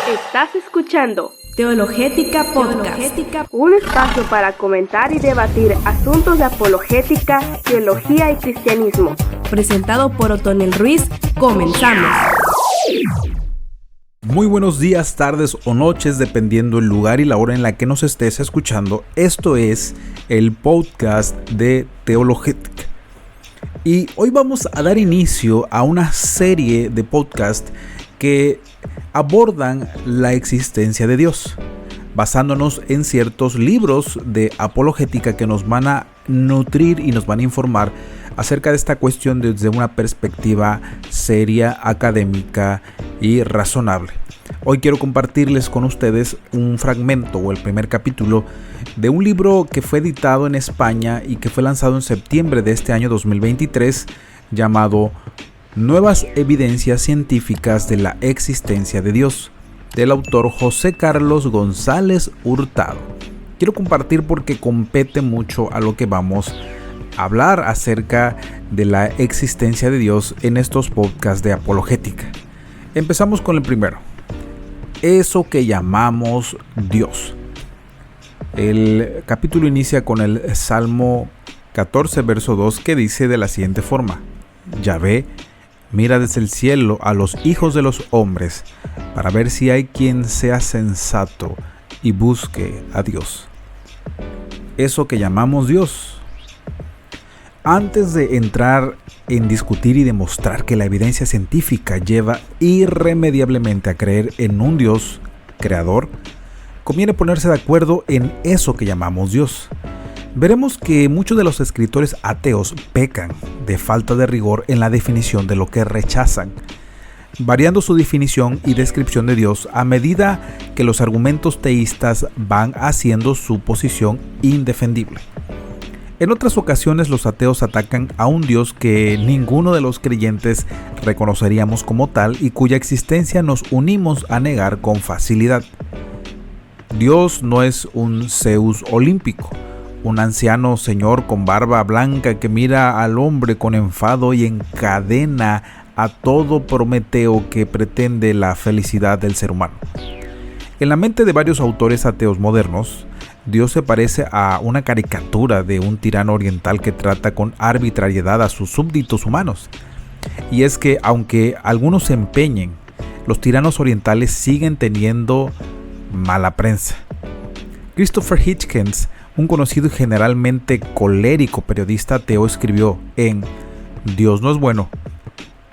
Estás escuchando Teologética Podcast, un espacio para comentar y debatir asuntos de apologética, teología y cristianismo. presentado por Otonel Ruiz. Comenzamos. Muy buenos días, tardes o noches, dependiendo el lugar y la hora en la que nos estés escuchando. Esto es el podcast de Teologética. Y hoy vamos a dar inicio a una serie de podcasts que abordan la existencia de Dios, basándonos en ciertos libros de apologética que nos van a nutrir y nos van a informar acerca de esta cuestión desde una perspectiva seria, académica y razonable. Hoy quiero compartirles con ustedes un fragmento o el primer capítulo de un libro que fue editado en España y que fue lanzado en septiembre de este año 2023, llamado Nuevas evidencias científicas de la existencia de Dios, del autor José Carlos González Hurtado. Quiero compartir porque compete mucho a lo que vamos a hablar acerca de la existencia de Dios en estos podcasts de apologética. Empezamos con el primero. Eso que llamamos Dios. El capítulo inicia con el Salmo 14, verso 2, que dice de la siguiente forma: Yahvé mira desde el cielo a los hijos de los hombres para ver si hay quien sea sensato y busque a Dios. Eso que llamamos Dios. Antes de entrar en discutir y demostrar que la evidencia científica lleva irremediablemente a creer en un Dios creador, conviene ponerse de acuerdo en eso que llamamos Dios. Veremos que muchos de los escritores ateos pecan de falta de rigor en la definición de lo que rechazan, variando su definición y descripción de Dios a medida que los argumentos teístas van haciendo su posición indefendible. En otras ocasiones los ateos atacan a un Dios que ninguno de los creyentes reconoceríamos como tal y cuya existencia nos unimos a negar con facilidad. Dios no es un Zeus olímpico, un anciano señor con barba blanca que mira al hombre con enfado y encadena a todo Prometeo que pretende la felicidad del ser humano. En la mente de varios autores ateos modernos, Dios se parece a una caricatura de un tirano oriental que trata con arbitrariedad a sus súbditos humanos. Y es que, aunque algunos se empeñen, los tiranos orientales siguen teniendo mala prensa. Christopher Hitchens, un conocido y generalmente colérico periodista ateo, escribió en Dios no es bueno,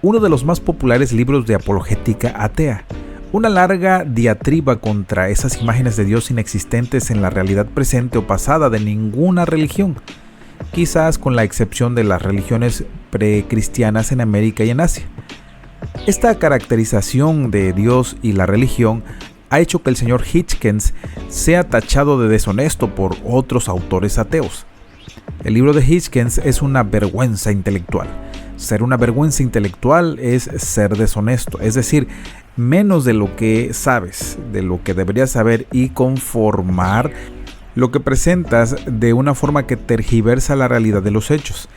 uno de los más populares libros de apologética atea, una larga diatriba contra esas imágenes de Dios inexistentes en la realidad presente o pasada de ninguna religión, quizás con la excepción de las religiones precristianas en América y en Asia. Esta caracterización de Dios y la religión ha hecho que el señor Hitchens sea tachado de deshonesto por otros autores ateos. El libro de Hitchens es una vergüenza intelectual. Ser una vergüenza intelectual es ser deshonesto, es decir, menos de lo que sabes, de lo que deberías saber y conformar lo que presentas de una forma que tergiversa la realidad de los hechos,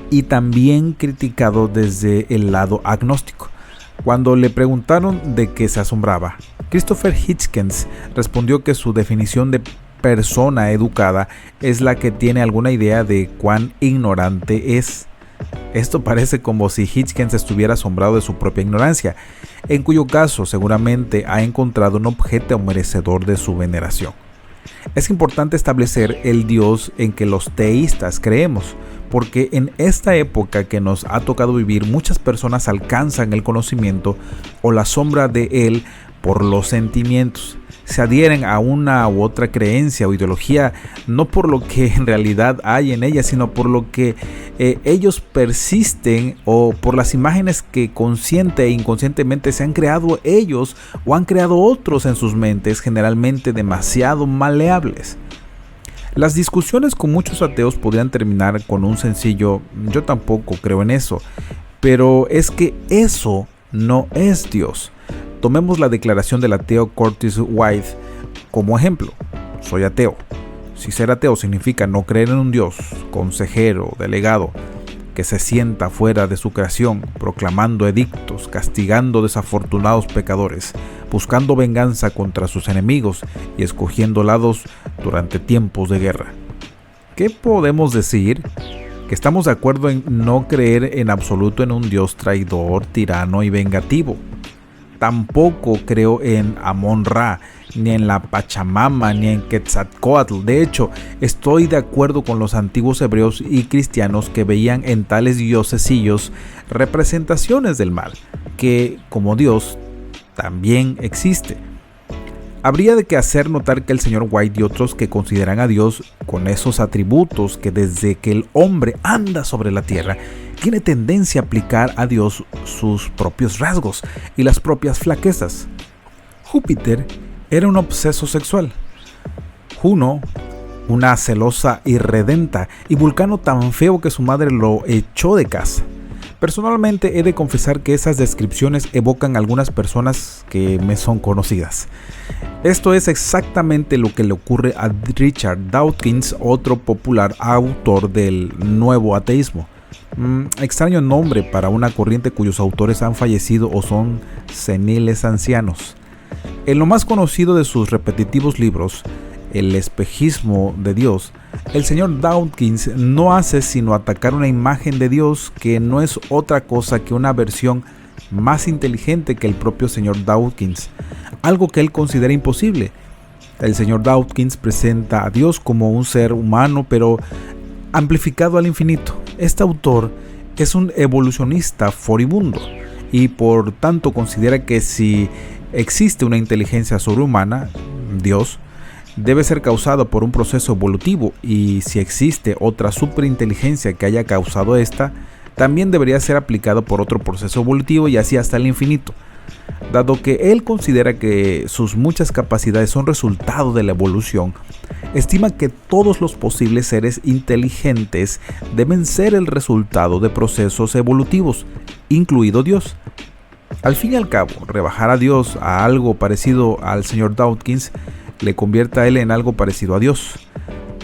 y también criticado desde el lado agnóstico. Cuando le preguntaron de qué se asombraba, Christopher Hitchens respondió que su definición de persona educada es la que tiene alguna idea de cuán ignorante es. Esto parece como si Hitchens estuviera asombrado de su propia ignorancia, en cuyo caso seguramente ha encontrado un objeto merecedor de su veneración. Es importante establecer el Dios en que los teístas creemos, porque en esta época que nos ha tocado vivir, muchas personas alcanzan el conocimiento o la sombra de él por los sentimientos. Se adhieren a una u otra creencia o ideología no por lo que en realidad hay en ella, sino por lo que ellos persisten o por las imágenes que consciente e inconscientemente se han creado ellos o han creado otros en sus mentes, generalmente demasiado maleables. Las discusiones con muchos ateos podrían terminar con un sencillo "yo tampoco creo en eso", pero es que eso no es Dios. Tomemos la declaración del ateo Curtis White como ejemplo. Soy ateo. Si ser ateo significa no creer en un Dios, consejero, delegado, que se sienta fuera de su creación, proclamando edictos, castigando desafortunados pecadores, buscando venganza contra sus enemigos y escogiendo lados durante tiempos de guerra. ¿Qué podemos decir? Que estamos de acuerdo en no creer en absoluto en un Dios traidor, tirano y vengativo. Tampoco creo en Amon-Ra, ni en la Pachamama, ni en Quetzalcóatl. De hecho, estoy de acuerdo con los antiguos hebreos y cristianos que veían en tales diosesillos representaciones del mal, que, como Dios, también existe. Habría de que hacer notar que el señor White y otros que consideran a Dios con esos atributos que desde que el hombre anda sobre la tierra, tiene tendencia a aplicar a Dios sus propios rasgos y las propias flaquezas. Júpiter era un obseso sexual, Juno una celosa irredenta y Vulcano tan feo que su madre lo echó de casa. Personalmente he de confesar que esas descripciones evocan a algunas personas que me son conocidas. Esto es exactamente lo que le ocurre a Richard Dawkins, otro popular autor del nuevo ateísmo. Extraño nombre para una corriente cuyos autores han fallecido o son seniles ancianos. En lo más conocido de sus repetitivos libros, El espejismo de Dios, el señor Dawkins no hace sino atacar una imagen de Dios que no es otra cosa que una versión más inteligente que el propio señor Dawkins, algo que él considera imposible. El señor Dawkins presenta a Dios como un ser humano, pero amplificado al infinito. Este autor es un evolucionista furibundo y por tanto considera que si existe una inteligencia sobrehumana, Dios, debe ser causado por un proceso evolutivo, y si existe otra superinteligencia que haya causado esta, también debería ser aplicado por otro proceso evolutivo y así hasta el infinito. Dado que él considera que sus muchas capacidades son resultado de la evolución, estima que todos los posibles seres inteligentes deben ser el resultado de procesos evolutivos, incluido Dios. Al fin y al cabo, rebajar a Dios a algo parecido al señor Dawkins le convierte a él en algo parecido a Dios.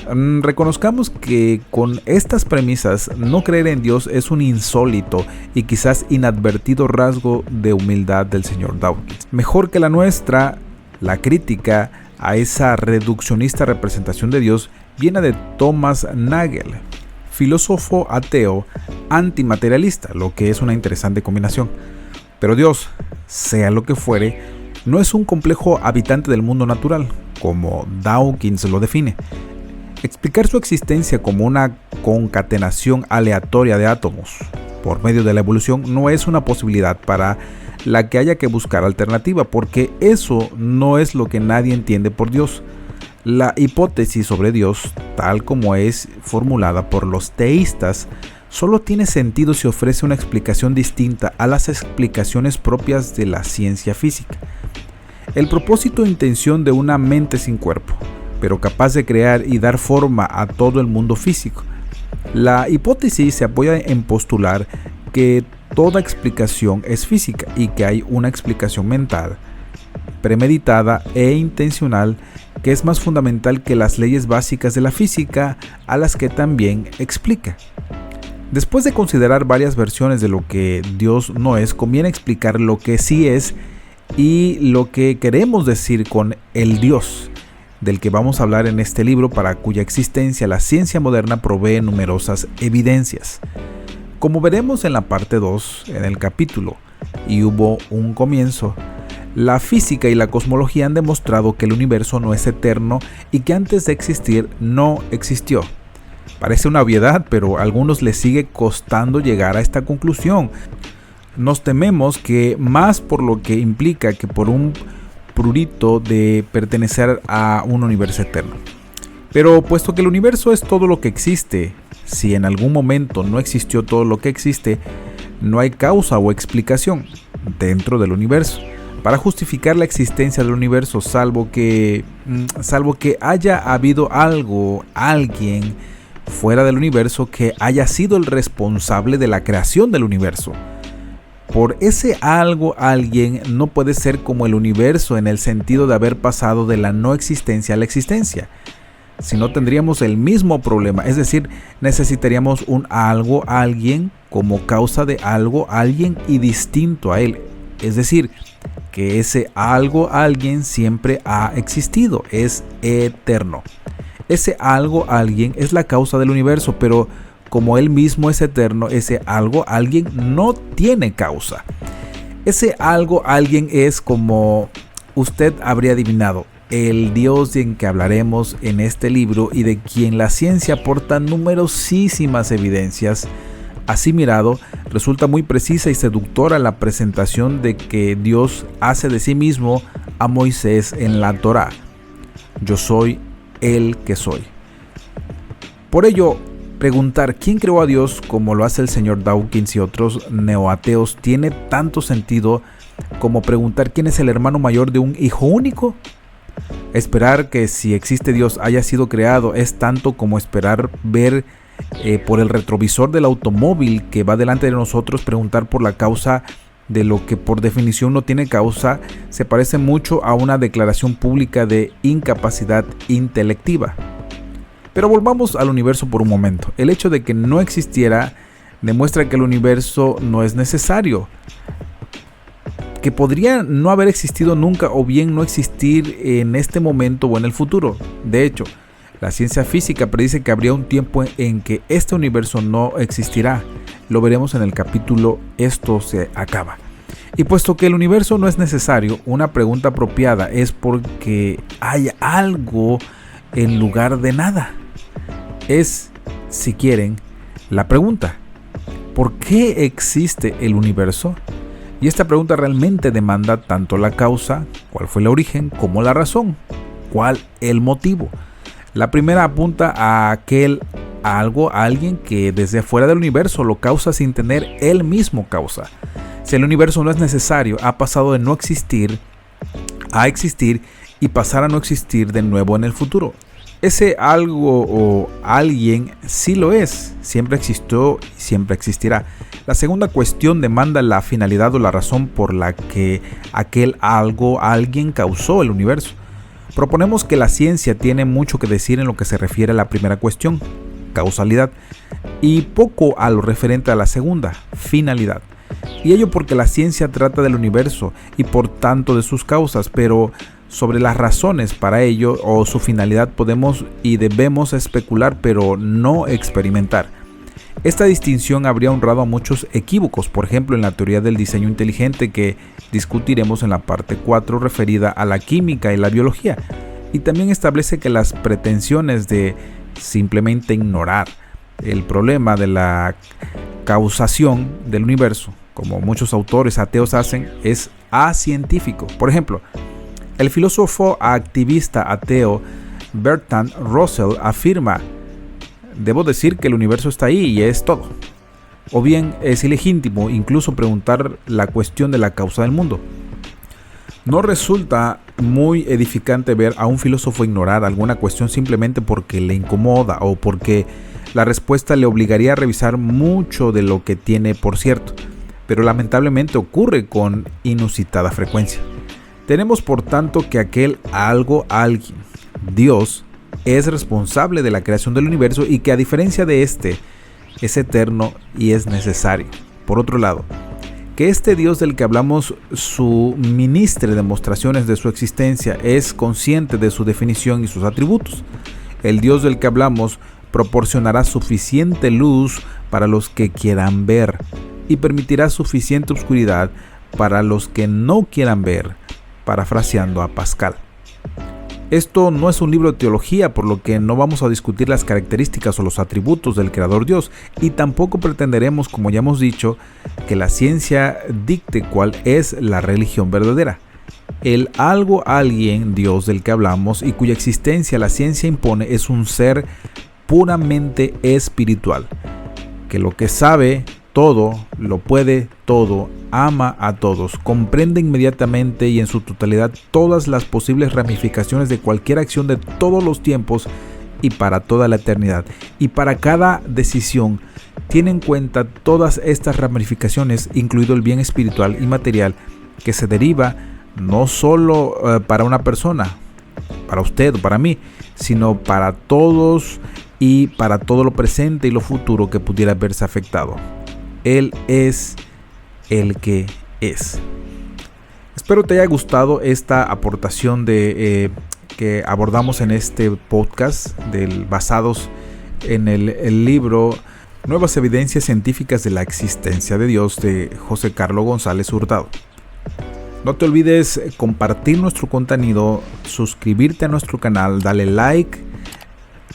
Reconozcamos que con estas premisas no creer en Dios es un insólito y quizás inadvertido rasgo de humildad del señor Dawkins. Mejor que la nuestra, la crítica a esa reduccionista representación de Dios viene de Thomas Nagel, filósofo ateo antimaterialista, lo que es una interesante combinación. Pero Dios, sea lo que fuere, no es un complejo habitante del mundo natural, como Dawkins lo define. Explicar su existencia como una concatenación aleatoria de átomos por medio de la evolución no es una posibilidad para la que haya que buscar alternativa, porque eso no es lo que nadie entiende por Dios. La hipótesis sobre Dios, tal como es formulada por los teístas, solo tiene sentido si ofrece una explicación distinta a las explicaciones propias de la ciencia física. El propósito e intención de una mente sin cuerpo, pero capaz de crear y dar forma a todo el mundo físico. La hipótesis se apoya en postular que toda explicación es física y que hay una explicación mental, premeditada e intencional, que es más fundamental que las leyes básicas de la física, a las que también explica. Después de considerar varias versiones de lo que Dios no es, conviene explicar lo que sí es y lo que queremos decir con el Dios, del que vamos a hablar en este libro, para cuya existencia la ciencia moderna provee numerosas evidencias. Como veremos en la parte 2, en el capítulo "Y hubo un comienzo", la física y la cosmología han demostrado que el universo no es eterno y que antes de existir no existió. Parece una obviedad, pero a algunos les sigue costando llegar a esta conclusión. Nos tememos que más por lo que implica que por un prurito de pertenecer a un universo eterno. Pero puesto que el universo es todo lo que existe, si en algún momento no existió todo lo que existe, no hay causa o explicación dentro del universo para justificar la existencia del universo, salvo que haya habido alguien fuera del universo que haya sido el responsable de la creación del universo. Por ese alguien no puede ser como el universo en el sentido de haber pasado de la no existencia a la existencia. Si no, tendríamos el mismo problema, es decir, necesitaríamos un alguien como causa de alguien y distinto a él. Es decir, que ese algo, alguien siempre ha existido, es eterno. Ese algo, alguien es la causa del universo, pero como él mismo es eterno, ese algo, alguien no tiene causa. Ese algo, alguien es, como usted habría adivinado, el Dios en que hablaremos en este libro y de quien la ciencia aporta numerosísimas evidencias. Así mirado, resulta muy precisa y seductora la presentación de que Dios hace de sí mismo a Moisés en la Torá. Yo soy el que soy. Por ello, preguntar quién creó a Dios, como lo hace el señor Dawkins y otros neoateos, tiene tanto sentido como preguntar quién es el hermano mayor de un hijo único. Esperar que si existe Dios haya sido creado es tanto como esperar ver por el retrovisor del automóvil que va delante de nosotros, preguntar por la causa de lo que por definición no tiene causa. Se parece mucho a una declaración pública de incapacidad intelectiva. Pero volvamos al universo por un momento. El hecho de que no existiera demuestra que el universo no es necesario, que podría no haber existido nunca o bien no existir en este momento o en el futuro. De hecho, la ciencia física predice que habría un tiempo en que este universo no existirá. Lo veremos en el capítulo Esto se acaba. Y puesto que el universo no es necesario, una pregunta apropiada es porque hay algo en lugar de nada. Es, si quieren, la pregunta: ¿por qué existe el universo? Y esta pregunta realmente demanda tanto la causa, cuál fue el origen, como la razón, cuál el motivo. La primera apunta a aquel algo, a alguien que desde afuera del universo lo causa sin tener él mismo causa. Si el universo no es necesario, ha pasado de no existir a existir y pasar a no existir de nuevo en el futuro. Ese algo o alguien sí lo es, siempre existió y siempre existirá. La segunda cuestión demanda la finalidad o la razón por la que aquel algo, alguien causó el universo. Proponemos que la ciencia tiene mucho que decir en lo que se refiere a la primera cuestión, causalidad, y poco a lo referente a la segunda, finalidad. Y ello porque la ciencia trata del universo y por tanto de sus causas, pero sobre las razones para ello o su finalidad podemos y debemos especular, pero no experimentar. Esta distinción habría honrado a muchos equívocos, por ejemplo en la teoría del diseño inteligente, que discutiremos en la parte 4 referida a la química y la biología, y también establece que las pretensiones de simplemente ignorar el problema de la causación del universo, como muchos autores ateos hacen, es acientífico. Por ejemplo, el filósofo activista ateo Bertrand Russell afirma: debo decir que el universo está ahí y es todo. O bien es ilegítimo incluso preguntar la cuestión de la causa del mundo. No resulta muy edificante ver a un filósofo ignorar alguna cuestión simplemente porque le incomoda o porque la respuesta le obligaría a revisar mucho de lo que tiene por cierto, pero lamentablemente ocurre con inusitada frecuencia. Tenemos por tanto que aquel algo, alguien, Dios, es responsable de la creación del universo y que a diferencia de este, es eterno y es necesario. Por otro lado, que este Dios del que hablamos suministre demostraciones de su existencia, es consciente de su definición y sus atributos. El Dios del que hablamos proporcionará suficiente luz para los que quieran ver y permitirá suficiente oscuridad para los que no quieran ver, parafraseando a Pascal. Esto no es un libro de teología, por lo que no vamos a discutir las características o los atributos del creador Dios, y tampoco pretenderemos, como ya hemos dicho, que la ciencia dicte cuál es la religión verdadera. El algo, alguien, Dios del que hablamos y cuya existencia la ciencia impone es un ser puramente espiritual, que lo que sabe todo, lo puede todo, ama a todos, comprende inmediatamente y en su totalidad todas las posibles ramificaciones de cualquier acción de todos los tiempos y para toda la eternidad. Y para cada decisión tiene en cuenta todas estas ramificaciones, incluido el bien espiritual y material que se deriva no solo para una persona, para usted o para mí, sino para todos y para todo lo presente y lo futuro que pudiera verse afectado. Él es el que es. Espero te haya gustado esta aportación que abordamos en este podcast basados en el libro Nuevas evidencias científicas de la existencia de Dios de José Carlos González Hurtado. No te olvides compartir nuestro contenido, suscribirte a nuestro canal, dale like,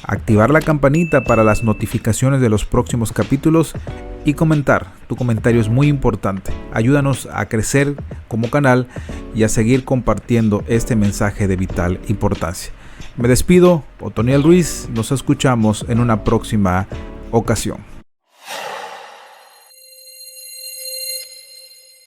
activar la campanita para las notificaciones de los próximos capítulos y comentar. Tu comentario es muy importante. Ayúdanos a crecer como canal y a seguir compartiendo este mensaje de vital importancia. Me despido, Otoniel Ruiz. Nos escuchamos en una próxima ocasión.